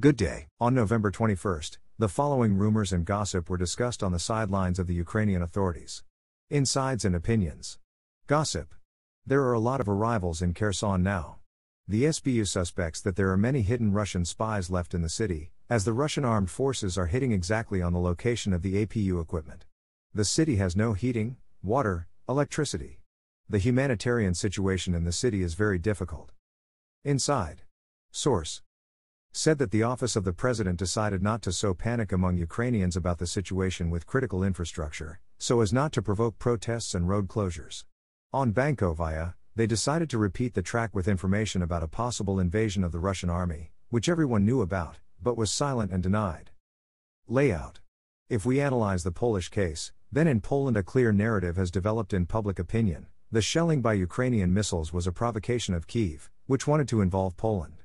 Good day. On November 21st, the following rumors and gossip were discussed on the sidelines of the Ukrainian authorities. Insides and opinions. Gossip. There are a lot of arrivals in Kherson now. The SBU suspects that there are many hidden Russian spies left in the city, as the Russian armed forces are hitting exactly on the location of the APU equipment. The city has no heating, water, electricity. The humanitarian situation in the city is very difficult. Inside. Source. Said that the office of the president decided not to sow panic among Ukrainians about the situation with critical infrastructure, so as not to provoke protests and road closures. On Bankovaya, they decided to repeat the track with information about a possible invasion of the Russian army, which everyone knew about, but was silent and denied. Layout. If we analyze the Polish case, then in Poland a clear narrative has developed in public opinion. The shelling by Ukrainian missiles was a provocation of Kyiv, which wanted to involve Poland.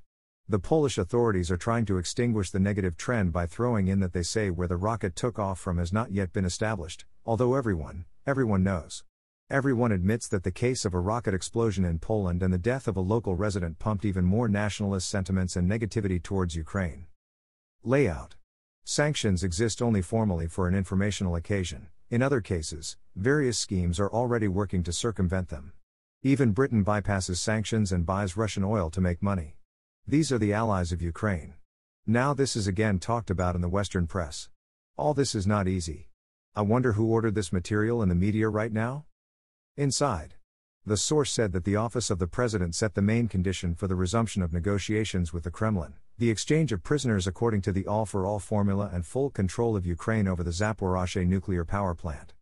The Polish authorities are trying to extinguish the negative trend by throwing in that they say where the rocket took off from has not yet been established, although everyone knows. Everyone admits that the case of a rocket explosion in Poland and the death of a local resident pumped even more nationalist sentiments and negativity towards Ukraine. Layout. Sanctions exist only formally for an informational occasion. In other cases, various schemes are already working to circumvent them. Even Britain bypasses sanctions and buys Russian oil to make money. These are the allies of Ukraine. Now this is again talked about in the Western press. All this is not easy. I wonder who ordered this material in the media right now? Inside. The source said that the office of the president set the main condition for the resumption of negotiations with the Kremlin, the exchange of prisoners according to the all-for-all formula and full control of Ukraine over the Zaporizhzhia nuclear power plant.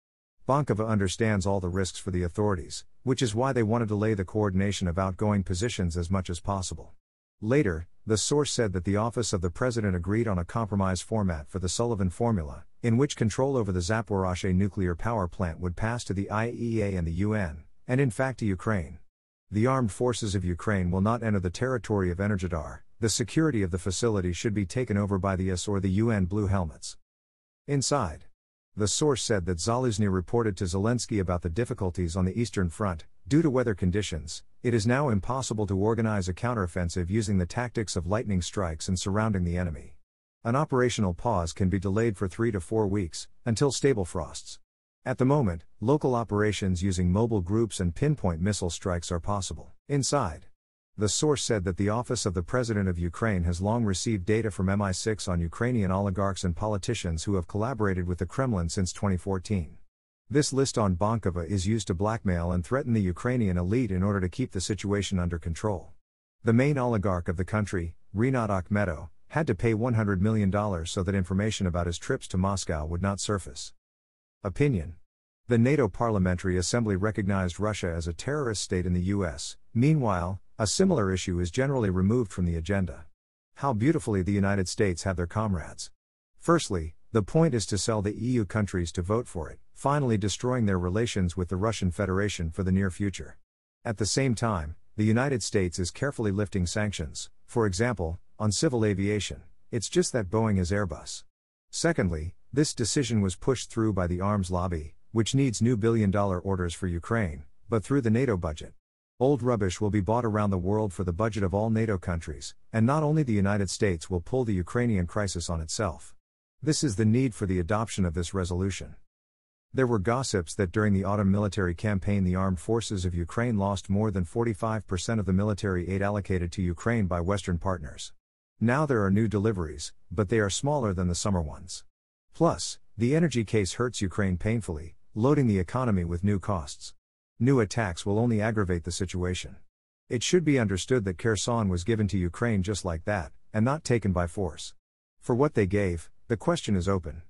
Bankovaya understands all the risks for the authorities, which is why they want to delay the coordination of outgoing positions as much as possible. Later, the source said that the office of the president agreed on a compromise format for the Sullivan formula, in which control over the Zaporizhzhia nuclear power plant would pass to the IAEA and the UN, and in fact to Ukraine. The armed forces of Ukraine will not enter the territory of Energydar. The security of the facility should be taken over by the IS or the UN Blue Helmets. Inside. The source said that Zaluzny reported to Zelensky about the difficulties on the Eastern Front. Due to weather conditions, it is now impossible to organize a counteroffensive using the tactics of lightning strikes and surrounding the enemy. An operational pause can be delayed for 3 to 4 weeks, until stable frosts. At the moment, local operations using mobile groups and pinpoint missile strikes are possible. Inside. The source said that the office of the President of Ukraine has long received data from MI6 on Ukrainian oligarchs and politicians who have collaborated with the Kremlin since 2014. This list on Bankovaya is used to blackmail and threaten the Ukrainian elite in order to keep the situation under control. The main oligarch of the country, Rinat Akhmedov, had to pay $100 million so that information about his trips to Moscow would not surface. Opinion. The NATO Parliamentary Assembly recognized Russia as a terrorist state in the US. Meanwhile, a similar issue is generally removed from the agenda. How beautifully the United States have their comrades. Firstly, the point is to sell the EU countries to vote for it, finally destroying their relations with the Russian Federation for the near future. At the same time, the United States is carefully lifting sanctions, for example, on civil aviation. It's just that Boeing is Airbus. Secondly, this decision was pushed through by the arms lobby, which needs new billion-dollar orders for Ukraine, but through the NATO budget. Old rubbish will be bought around the world for the budget of all NATO countries, and not only the United States will pull the Ukrainian crisis on itself. This is the need for the adoption of this resolution. There were gossips that during the autumn military campaign the armed forces of Ukraine lost more than 45% of the military aid allocated to Ukraine by Western partners. Now there are new deliveries, but they are smaller than the summer ones. Plus, the energy case hurts Ukraine painfully, loading the economy with new costs. New attacks will only aggravate the situation. It should be understood that Kherson was given to Ukraine just like that, and not taken by force. For what they gave, the question is open.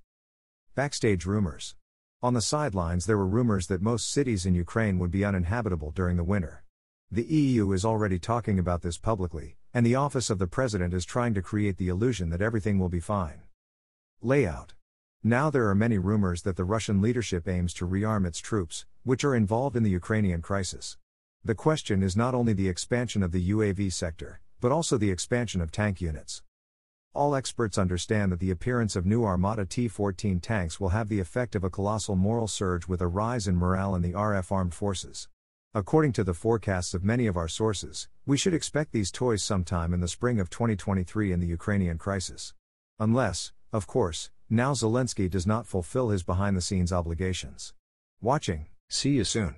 Backstage rumors. On the sidelines there were rumors that most cities in Ukraine would be uninhabitable during the winter. The EU is already talking about this publicly, and the office of the president is trying to create the illusion that everything will be fine. Layout. Now there are many rumors that the Russian leadership aims to rearm its troops, which are involved in the Ukrainian crisis. The question is not only the expansion of the UAV sector, but also the expansion of tank units. All experts understand that the appearance of new Armata T-14 tanks will have the effect of a colossal moral surge with a rise in morale in the RF armed forces. According to the forecasts of many of our sources, we should expect these toys sometime in the spring of 2023 in the Ukrainian crisis. Unless, of course, now Zelensky does not fulfill his behind-the-scenes obligations. Watching, see you soon.